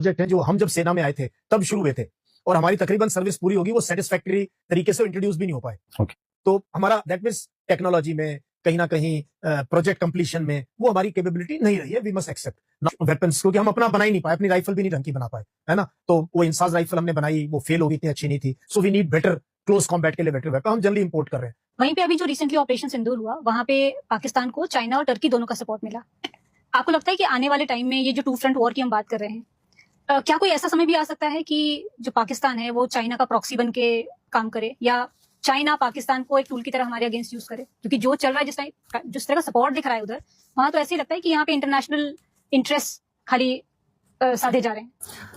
Project हैं जो हम जब सेना में आए थे तब शुरू हुए थे और हमारी तकरीबन सर्विस पूरी होगी, वो सेटिस्फैक्टरी तरीके से इंट्रोड्यूस भी नहीं हो पाए। Okay. तो हमारा दैट मींस टेक्नोलॉजी में कहीं ना कहीं प्रोजेक्ट कंप्लीशन में वो हमारी कैपेबिलिटी नहीं रही है। वी मस्ट एक्सेप्ट वेपन्स, क्योंकि हम अपना बना ही नहीं पाए, अपनी राइफल भी नहीं ढंग की बना पाए, है ना। तो वो इंसास राइफल हमने बनाई, वो फेल हो गई, इतनी अच्छी नहीं थी। So we need better close combat के लिए बेटर वेपन, हम जल्दी इंपोर्ट कर रहे हैं। वहीं पे अभी जो रिसेंटली ऑपरेशन सिंदूर हुआ, वहां पे पाकिस्तान को चाइना और टर्की दोनों का सपोर्ट मिला। आपको लगता है कि आने वाले टाइम में ये जो टू फ्रंट वॉर की हम बात कर रहे हैं, क्या कोई ऐसा समय भी आ सकता है कि जो पाकिस्तान है वो चाइना का प्रॉक्सी बन के काम करे, या चाइना पाकिस्तान को एक टूल की तरह हमारे अगेंस्ट यूज करे? क्योंकि जो चल रहा है, जिस तरह का सपोर्ट दिख रहा है उधर, वहां तो ऐसे ही लगता है कि यहाँ पे इंटरनेशनल इंटरेस्ट खाली साधे जा रहे हैं।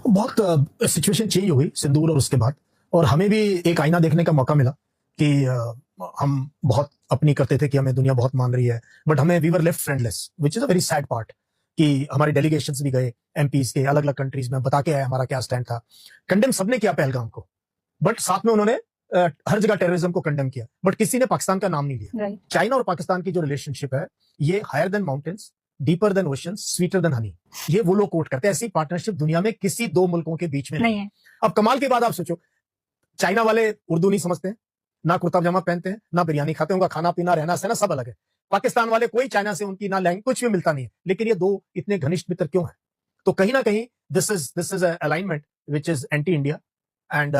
बहुत सिचुएशन चेंज हो गई सिंदूर और उसके बाद, और हमें भी एक आईना देखने का मौका मिला कि हम बहुत अपनी करते थे कि हमें दुनिया बहुत मान रही है, बट हमें we were left friendless, which is a very sad part. कि हमारे डेलीगेशंस भी गए एमपीज के अलग अलग कंट्रीज में, बता के आए हमारा क्या स्टैंड था। कंडेम सबने किया पहलगाम को, बट साथ में उन्होंने हर जगह टेररिज्म को कंडेम किया, बट किसी ने पाकिस्तान का नाम नहीं लिया। चाइना और पाकिस्तान की जो रिलेशनशिप है, ये higher than mountains, deeper than ocean, sweeter than honey, ये वो लोग कोट करते हैं। ऐसी पार्टनरशिप दुनिया में किसी दो मुल्कों के बीच में नहीं है। अब कमाल की बात आप सोचो, चाइना वाले उर्दू नहीं समझते हैं, ना कुर्ता पजामा पहनते हैं, ना बिरयानी खाते हैं, उनका खाना पीना रहना सहना सब अलग है। पाकिस्तान वाले कोई चाइना से उनकी ना लैंग्वेज कुछ भी मिलता नहीं है, लेकिन ये दो इतने घनिष्ठ मित्र क्यों हैं? तो कहीं ना कहीं this is alignment which is anti India, and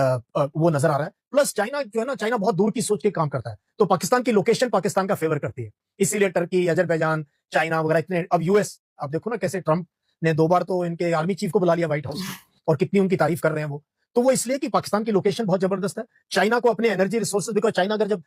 वो नजर आ रहा है। प्लस चाइना जो है ना, चाइना बहुत दूर की सोच के काम करता है, तो पाकिस्तान की लोकेशन पाकिस्तान का फेवर करती है, इसीलिए टर्की, अजरबैजान, चाइना वगैरह इतने। अब यूएस आप देखो ना, कैसे ट्रंप ने 2 बार तो इनके आर्मी चीफ को बुला लिया व्हाइट हाउस में, और कितनी उनकी तारीफ कर रहे हैं वो। तो वो इसलिए कि पाकिस्तान की लोकेशन बहुत जबरदस्त है। चाइना को अपने एनर्जी रिसोर्सेज, बिकॉज चाइना अगर जब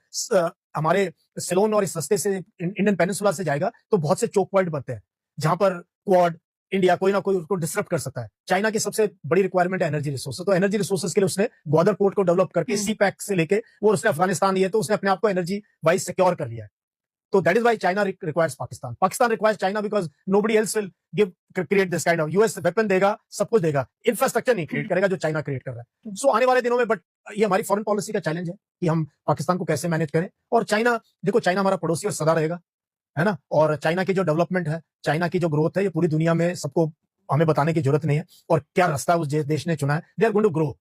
हमारे सिलोन और इस रस्ते से इंडियन पेनिनसुला से जाएगा, तो बहुत से चोक पॉइंट बनते हैं जहां पर क्वाड इंडिया कोई ना कोई उसको डिस्टर्ब कर सकता है। चाइना की सबसे बड़ी रिक्वायरमेंट है एनर्जी रिसोर्सेज, तो एनर्जी रिसोर्सेज के लिए उसने ग्वादर पोर्ट को डेवलप करके सी पैक से लेके वो उसने अफगानिस्तान दिए, तो उसने अपने आप को एनर्जी वाइज सिक्योर कर लिया है। तो that is why China requires Pakistan, Pakistan requires China, because nobody else will give create this kind of. US weapon देगा, सब कुछ देगा, इंफ्रास्ट्रक्चर नहीं क्रिएट करेगा जो चाइना क्रिएट कर रहा है। सो आने वाले दिनों में, बट ये हमारी फॉरेन पॉलिसी का चैलेंज है कि हम पाकिस्तान को कैसे मैनेज करें। और चाइना, देखो चाइना हमारा पड़ोसी और सदा रहेगा, है ना। और चाइना की जो डेवलपमेंट है, चाइना की जो ग्रोथ है, ये पूरी दुनिया में सबको हमें बताने की जरूरत नहीं है। और क्या रास्ता उस देश ने चुना है, they are going to grow.